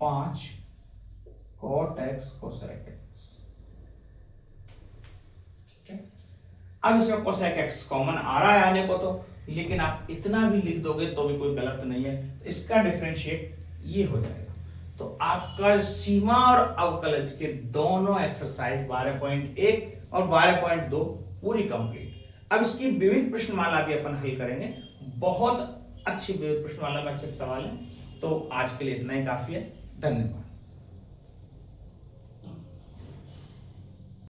5 cot x cosec x, ठीक है। अब इसमें कोसेक x कॉमन आ रहा है आने को तो, लेकिन आप इतना भी लिख दोगे तो भी कोई गलत नहीं है, तो इसका डिफरेंशिएट ये हो जाएगा। तो आपका सीमा और अवकलज के दोनों एक्सरसाइज 12.1 और 12.2 पूरी कंप्लीट। अब इसकी विविध प्रश्नमाला भी अपन हल करेंगे, बहुत अच्छी विविध प्रश्नमाला में अच्छे सवाल है। तो आज के लिए इतना ही काफी है, धन्यवाद।